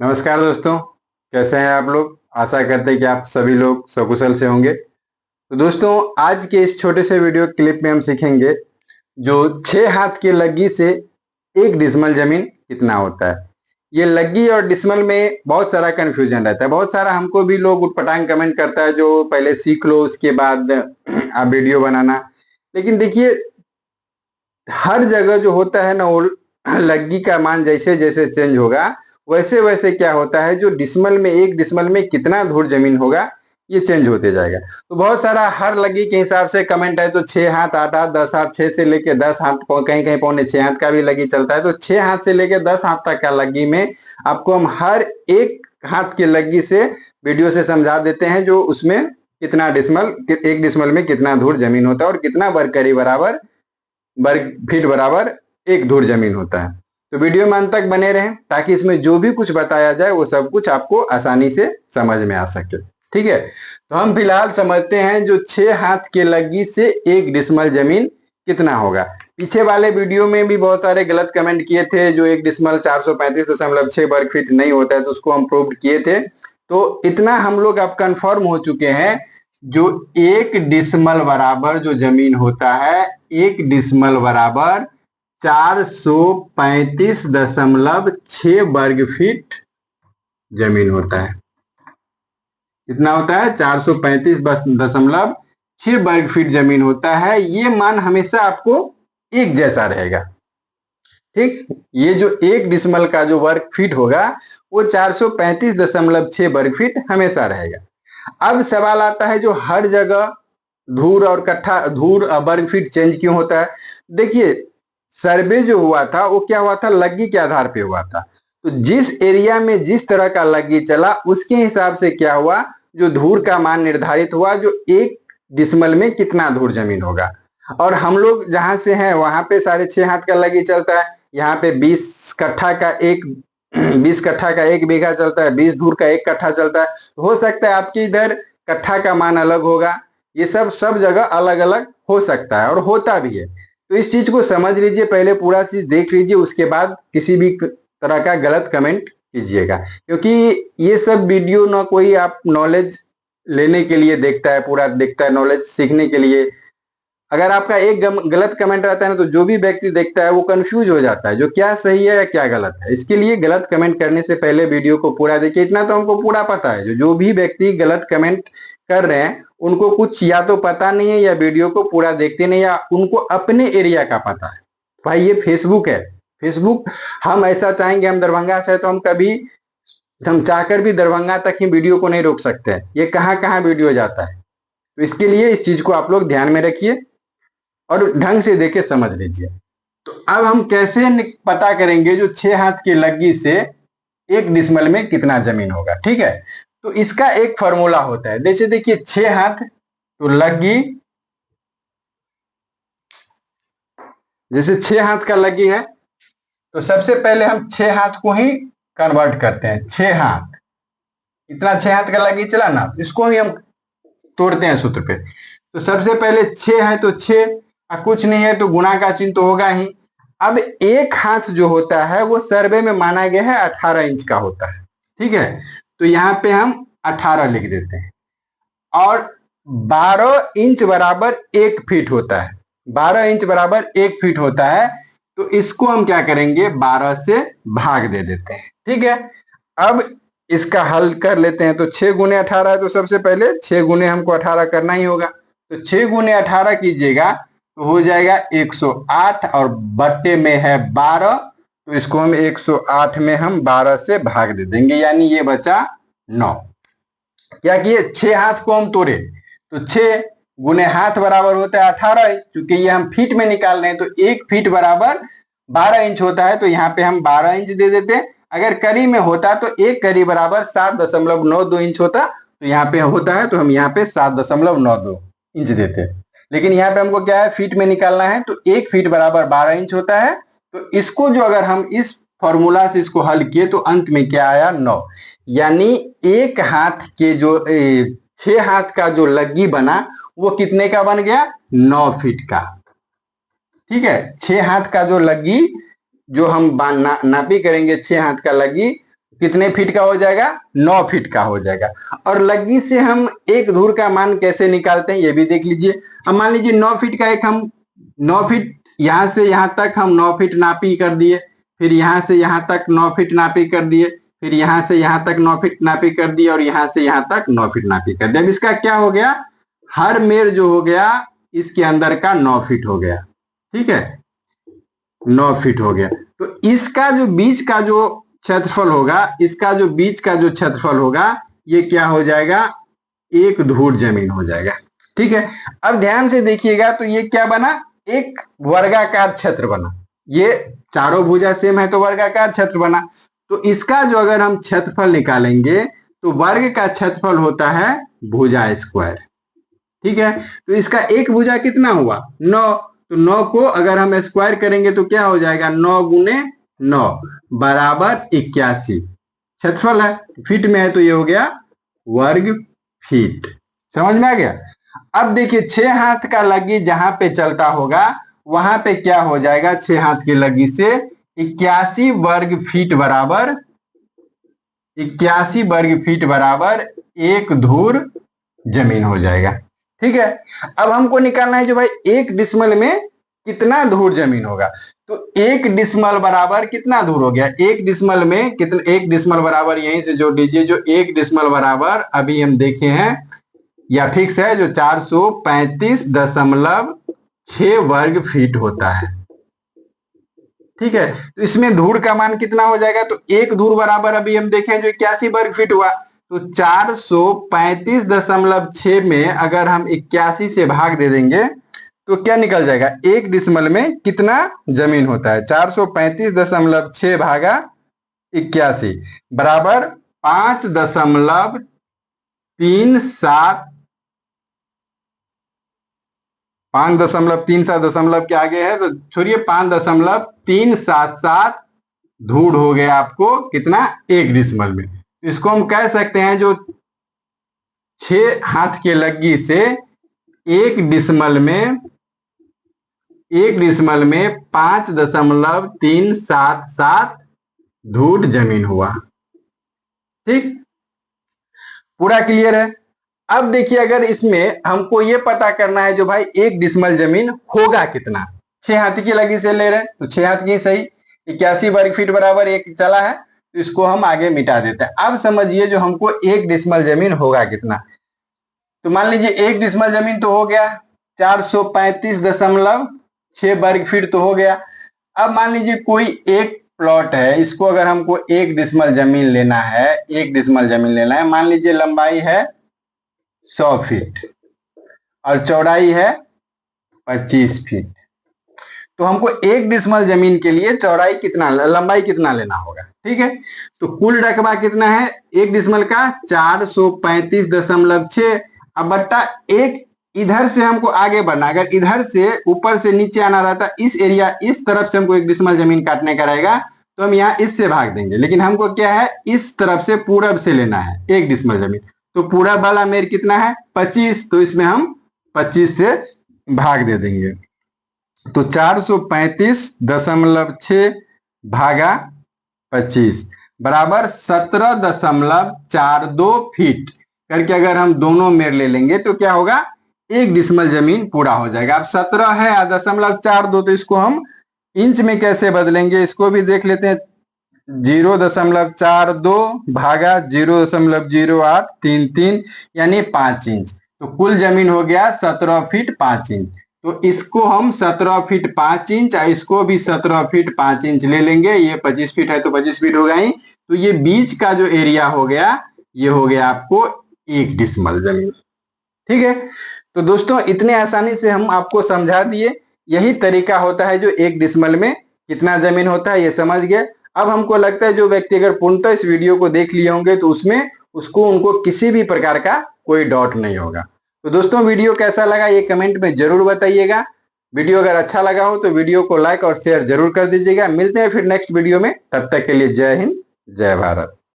नमस्कार दोस्तों। कैसे हैं आप लोग। आशा करते हैं कि आप सभी लोग सकुशल से होंगे। तो दोस्तों, आज के इस छोटे से वीडियो क्लिप में हम सीखेंगे जो 6 हाथ की लग्गी से 1 डिसमल जमीन कितना होता है। ये लग्गी और डिसमल में बहुत सारा कंफ्यूजन रहता है। बहुत सारा हमको भी लोग उटपटांग कमेंट करता है जो पहले सीख लो उसके बाद आप वीडियो बनाना। लेकिन देखिए, हर जगह जो होता है ना, वो लग्गी का मान जैसे जैसे चेंज होगा वैसे वैसे क्या होता है, जो डिसमल में 1 डिसमल में कितना धूर जमीन होगा ये चेंज होते जाएगा। तो बहुत सारा हर लग्गी के हिसाब से कमेंट है। तो 6 हाथ, 8 हाथ, 10 हाथ, 6 से लेके 10 हाथ, कहीं कहीं 6.25 हाथ का भी लग्गी चलता है। तो 6 हाथ से लेके 10 हाथ तक का लग्गी में आपको हम हर एक हाथ की लग्गी से वीडियो से समझा देते हैं जो उसमें कितना डिसमल, 1 डिसमल में कितना धूर जमीन होता है और कितना वर्ग बराबर वर्ग फीट बराबर 1 धूर जमीन होता है। तो वीडियो में अंत तक बने रहें ताकि इसमें जो भी कुछ बताया जाए वो सब कुछ आपको आसानी से समझ में आ सके। ठीक है, तो हम फिलहाल समझते हैं जो 6 हाथ के लग्गी से 1 डिसमल जमीन कितना होगा। पीछे वाले वीडियो में भी बहुत सारे गलत कमेंट किए थे जो 1 डिसमल 435.6 वर्ग फीट नहीं होता है, तो उसको हम प्रूव किए थे। तो इतना हम लोग अब कंफर्म हो चुके हैं, जो 1 डिसमल बराबर जो जमीन होता है, 1 डिसमल बराबर 435.6 वर्ग फीट जमीन होता है। कितना होता है? 435.6 वर्ग फीट जमीन होता है। ये मान हमेशा आपको एक जैसा रहेगा। ठीक, ये जो 1 डिसमल का जो वर्ग फीट होगा वो 435.6 वर्ग फीट हमेशा रहेगा। अब सवाल आता है जो हर जगह धूर और कट्ठा धूर वर्ग फीट चेंज क्यों होता है। देखिए, सर्वे जो हुआ था वो क्या हुआ था, लग्गी के आधार पे हुआ था। तो जिस एरिया में जिस तरह का लग्गी चला उसके हिसाब से क्या हुआ, जो धूर का मान निर्धारित हुआ, जो 1 डिसमल में कितना धूर जमीन होगा। और हम लोग जहां से हैं वहां पे 6.5 हाथ का लग्गी चलता है। यहाँ पे 20 कट्ठा का 1 बीघा चलता है, 20 धूर का 1 कट्ठा चलता है। तो हो सकता है आपके इधर कट्ठा का मान अलग होगा। ये सब जगह अलग अलग हो सकता है और होता भी है। तो इस चीज को समझ लीजिए, पहले पूरा चीज देख लीजिए, उसके बाद किसी भी तरह का गलत कमेंट कीजिएगा। क्योंकि ये सब वीडियो ना कोई आप नॉलेज लेने के लिए देखता है, पूरा देखता है नॉलेज सीखने के लिए। अगर आपका एक गलत कमेंट रहता है ना, तो जो भी व्यक्ति देखता है वो कंफ्यूज हो जाता है जो क्या सही है या क्या गलत है। इसके लिए गलत कमेंट करने से पहले वीडियो को पूरा देखिए। इतना तो हमको पूरा पता है, जो भी व्यक्ति गलत कमेंट कर रहे हैं उनको कुछ या तो पता नहीं है या वीडियो को पूरा देखते नहीं, या उनको अपने एरिया का पता है। भाई ये फेसबुक है, फेसबुक हम ऐसा चाहेंगे, हम दरभंगा से है तो हम चाहकर भी दरभंगा तक ही वीडियो को नहीं रोक सकते हैं। ये कहाँ कहाँ वीडियो जाता है। तो इसके लिए इस चीज को आप लोग ध्यान में रखिए और ढंग से देखे समझ लीजिए। तो अब हम कैसे पता करेंगे जो 6 हाथ की लग्गी से 1 डिसमल में कितना जमीन होगा। ठीक है, तो इसका एक फॉर्मूला होता है। जैसे देखिए, 6 हाथ तो लग्गी, जैसे 6 हाथ का लग्गी है तो सबसे पहले हम 6 हाथ को ही कन्वर्ट करते हैं। 6 हाथ, इतना 6 हाथ का लग्गी चला ना, इसको ही हम तोड़ते हैं सूत्र पे। तो सबसे पहले 6 है तो 6, कुछ नहीं है तो गुणा का चिन्ह तो होगा ही। अब 1 हाथ जो होता है वो सर्वे में माना गया है 18 इंच का होता है। ठीक है, तो यहाँ पे हम 18 लिख देते हैं। और 12 इंच बराबर 1 फीट होता है। 12 इंच बराबर 1 फीट होता है। तो इसको हम क्या करेंगे, 12 से भाग दे देते हैं। ठीक है, अब इसका हल कर लेते हैं। तो 6 गुने 18 है, तो सबसे पहले 6 गुने हमको 18 करना ही होगा। तो 6 गुने 18 कीजिएगा तो हो जाएगा 108, और बट्टे में है 12, तो इसको हम 108 में हम 12 से भाग दे देंगे, यानी ये बचा 9। क्या किए, 6 हाथ को हम तोड़े तो 6 गुने हाथ बराबर होता है 18 इंच। क्योंकि ये हम फीट में निकाल रहे हैं तो 1 फीट बराबर 12 इंच होता है, तो यहाँ पे हम 12 इंच दे देते हैं। अगर कड़ी में होता तो 1 कड़ी बराबर 7.92 इंच होता, तो यहाँ पे होता है तो हम यहाँ पे 7.92 इंच देते हैं। लेकिन यहाँ पे हमको क्या है, फीट में निकालना है, तो 1 फीट बराबर 12 इंच होता है। तो इसको जो अगर हम इस फॉर्मूला से इसको हल किए तो अंत में क्या आया, 9। यानी 1 हाथ के जो 6 हाथ का जो लग्गी बना वो कितने का बन गया, 9 फीट का। ठीक है, 6 हाथ का जो लग्गी जो हम नापी करेंगे, 6 हाथ का लग्गी कितने फीट का हो जाएगा? 9 फीट का हो जाएगा। और लग्गी से हम एक धूर का मान कैसे निकालते हैं ये भी देख लीजिए। अब मान लीजिए 9 फीट का एक हम 9 फीट यहां से यहां तक हम 9 फीट नापी कर दिए, फिर यहां से यहां तक 9 फीट नापी कर दिए, फिर यहां से यहां तक 9 फीट नापी कर दिए, और यहां से यहां तक 9 फीट नापी कर दिया। अब इसका क्या हो गया? हर मेर जो हो गया इसके अंदर का 9 फीट हो गया। ठीक है, 9 फीट हो गया। तो इसका जो बीच का जो क्षेत्रफल होगा, इसका जो बीच का जो क्षेत्रफल होगा, ये क्या हो जाएगा? एक धूर जमीन हो जाएगा। ठीक है, अब ध्यान से देखिएगा तो ये क्या बना? एक वर्गाकार क्षेत्र बना। ये चारों भुजा सेम है तो वर्गाकार क्षेत्र बना। तो इसका जो अगर हम क्षेत्रफल निकालेंगे तो वर्ग का क्षेत्रफल होता है भुजा स्क्वायर। ठीक है, तो इसका एक भुजा कितना हुआ? 9। तो 9 को अगर हम स्क्वायर करेंगे तो क्या हो जाएगा? 9 गुने 9 बराबर 81 क्षेत्रफल है, फीट में है तो ये हो गया वर्ग फीट। समझ में आ गया? अब देखिए 6 हाथ का लग्गी जहां पे चलता होगा वहां पे क्या हो जाएगा? 6 हाथ की लग्गी से 81 वर्ग फीट बराबर 81 वर्ग फीट बराबर एक धूर जमीन हो जाएगा। ठीक है, अब हमको निकालना है जो भाई एक डिसमल में कितना धूर जमीन होगा। तो एक डिसमल बराबर कितना धूर हो गया? एक डिसमल में कितना? एक डिसमल बराबर यहीं से जोड़ लीजिए, जो एक डिसमल बराबर अभी हम देखे हैं या फिक्स है जो 435.6 वर्ग फीट होता है। ठीक है, तो इसमें धूर का मान कितना हो जाएगा? तो एक धूर बराबर अभी हम देखें जो 81 वर्ग फीट हुआ, तो 435.6 में अगर हम 81 से भाग दे देंगे तो क्या निकल जाएगा? एक डिसमल में कितना जमीन होता है? 435.6 भागा 81 बराबर 5.37 5.37 के आगे है तो छोड़िए, 5.377 धूर हो गया आपको कितना? एक डिसमल में। इसको हम कह सकते हैं जो 6 हाथ के लग्गी से एक डिसमल में 5.377 धूर जमीन हुआ। ठीक, पूरा क्लियर है? अब देखिए अगर इसमें हमको ये पता करना है जो भाई एक डिसमल जमीन होगा कितना, 6 हाथ की लगी से ले रहे हैं तो 6 हाथ की सही 81 वर्ग फीट बराबर एक चला है, तो इसको हम आगे मिटा देते हैं। अब समझिए जो हमको एक डिसमल जमीन होगा कितना। तो मान लीजिए एक डिसमल जमीन तो हो गया 435.6 वर्ग फीट तो हो गया। अब मान लीजिए कोई एक प्लॉट है, इसको अगर हमको एक डिसमल जमीन लेना है, एक डिसमल जमीन लेना है, मान लीजिए लंबाई है 100 फीट और चौड़ाई है 25 फीट। तो हमको एक डिसमल जमीन के लिए चौड़ाई कितना, लंबाई कितना लेना होगा? ठीक है, तो कुल रकबा कितना है एक डिसमल का? 435.6। अब बट्टा एक, इधर से हमको आगे बढ़ना, अगर इधर से ऊपर से नीचे आना रहता, इस एरिया इस तरफ से हमको एक डिसमल जमीन काटने का रहेगा तो हम यहाँ इससे भाग देंगे, लेकिन हमको क्या है इस तरफ से पूरब से लेना है एक डिसमल जमीन। तो पूरब वाला मेर कितना है? 25, तो इसमें हम 25 से भाग दे देंगे। तो 435.6 भागा 25 बराबर 17.42 फीट करके अगर हम दोनों मेर ले लेंगे तो क्या होगा? एक डिसमल जमीन पूरा हो जाएगा। अब 17 है 0.42 तो इसको हम इंच में कैसे बदलेंगे इसको भी देख लेते हैं। 0.42 भागा 0.0833 यानी 5 इंच। तो कुल जमीन हो गया 17 फीट 5 इंच। तो इसको हम 17 फीट 5 इंच, इसको भी 17 फीट 5 इंच ले लेंगे। ये 25 फीट है तो 25 फीट होगा ही। तो ये बीच का जो एरिया हो गया ये हो गया आपको एक डिसमल जमीन। ठीक है, तो दोस्तों इतने आसानी से हम आपको समझा दिए। यही तरीका होता है जो एक डिसमल में कितना जमीन होता है ये समझ गए। अब हमको लगता है जो व्यक्ति अगर पूर्णतः इस वीडियो को देख लिए होंगे तो उसमें उनको किसी भी प्रकार का कोई डाउट नहीं होगा। तो दोस्तों वीडियो कैसा लगा ये कमेंट में जरूर बताइएगा। वीडियो अगर अच्छा लगा हो तो वीडियो को लाइक और शेयर जरूर कर दीजिएगा। मिलते हैं फिर नेक्स्ट वीडियो में, तब तक के लिए जय हिंद जय भारत।